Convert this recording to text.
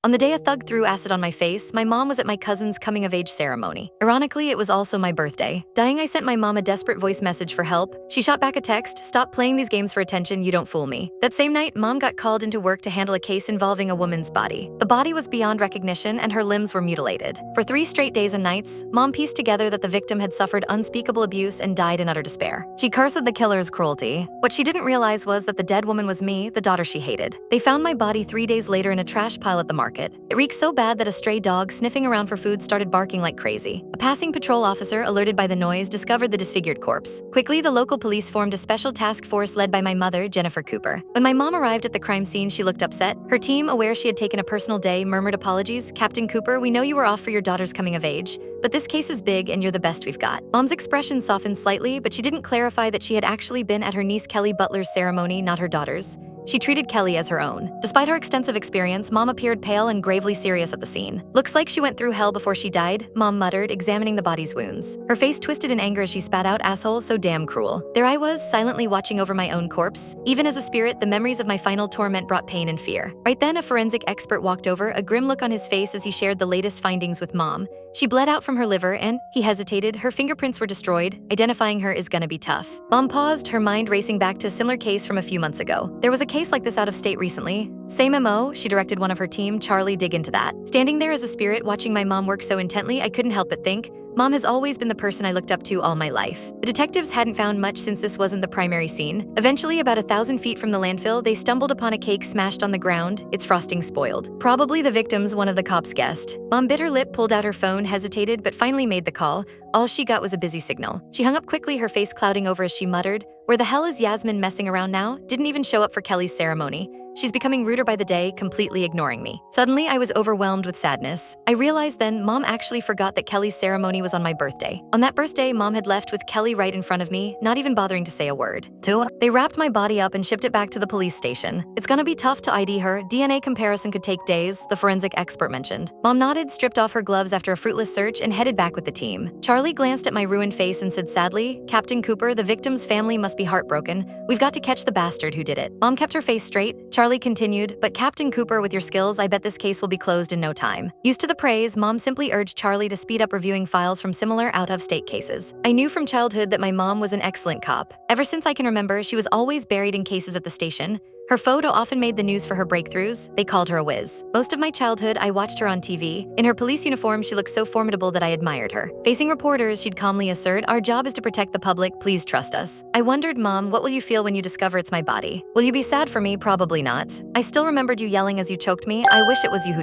On the day a thug threw acid on my face, my mom was at my cousin's coming-of-age ceremony. Ironically, it was also my birthday. Dying, I sent my mom a desperate voice message for help. She shot back a text, "Stop playing these games for attention, you don't fool me." That same night, mom got called into work to handle a case involving a woman's body. The body was beyond recognition and her limbs were mutilated. For 3 straight days and nights, mom pieced together that the victim had suffered unspeakable abuse and died in utter despair. She cursed the killer's cruelty. What she didn't realize was that the dead woman was me, the daughter she hated. They found my body 3 days later in a trash pile at the market. It reeked so bad that a stray dog sniffing around for food started barking like crazy. A passing patrol officer, alerted by the noise, discovered the disfigured corpse. Quickly, the local police formed a special task force led by my mother, Jennifer Cooper. When my mom arrived at the crime scene, she looked upset. Her team, aware she had taken a personal day, murmured apologies. "Captain Cooper, we know you were off for your daughter's coming of age, but this case is big and you're the best we've got." Mom's expression softened slightly, but she didn't clarify that she had actually been at her niece Kelly Butler's ceremony, not her daughter's. She treated Kelly as her own. Despite her extensive experience, Mom appeared pale and gravely serious at the scene. "Looks like she went through hell before she died," Mom muttered, examining the body's wounds. Her face twisted in anger as she spat out, "Asshole, so damn cruel." There I was, silently watching over my own corpse. Even as a spirit, the memories of my final torment brought pain and fear. Right then, a forensic expert walked over, a grim look on his face as he shared the latest findings with Mom. She bled out from her liver and, he hesitated, her fingerprints were destroyed. Identifying her is gonna be tough. Mom paused, her mind racing back to a similar case from a few months ago. There was a case like this out of state recently. Same MO, she directed one of her team, "Charlie, dig into that." Standing there as a spirit, watching my mom work so intently, I couldn't help but think, Mom has always been the person I looked up to all my life. The detectives hadn't found much since this wasn't the primary scene. Eventually, about 1,000 feet from the landfill, they stumbled upon a cake smashed on the ground, its frosting spoiled. Probably the victim's, one of the cops guessed. Mom bit her lip, pulled out her phone, hesitated, but finally made the call. All she got was a busy signal. She hung up quickly, her face clouding over as she muttered, "Where the hell is Yasmin messing around now? Didn't even show up for Kelly's ceremony. She's becoming ruder by the day, completely ignoring me." Suddenly, I was overwhelmed with sadness. I realized then Mom actually forgot that Kelly's ceremony was on my birthday. On that birthday, Mom had left with Kelly right in front of me, not even bothering to say a word. They wrapped my body up and shipped it back to the police station. "It's gonna be tough to ID her. DNA comparison could take days," the forensic expert mentioned. Mom nodded, stripped off her gloves after a fruitless search, and headed back with the team. Charlie glanced at my ruined face and said sadly, "Captain Cooper, the victim's family must be heartbroken. We've got to catch the bastard who did it." Mom kept her face straight. Charlie continued, "But Captain Cooper, with your skills, I bet this case will be closed in no time." Used to the praise, Mom simply urged Charlie to speed up reviewing files from similar out-of-state cases. I knew from childhood that my mom was an excellent cop. Ever since I can remember, she was always buried in cases at the station. Her photo often made the news for her breakthroughs. They called her a whiz. Most of my childhood, I watched her on TV. In her police uniform, she looked so formidable that I admired her. Facing reporters, she'd calmly assert, "Our job is to protect the public, please trust us." I wondered, "Mom, what will you feel when you discover it's my body? Will you be sad for me? Probably not." I still remembered you yelling as you choked me, "I wish it was you who died."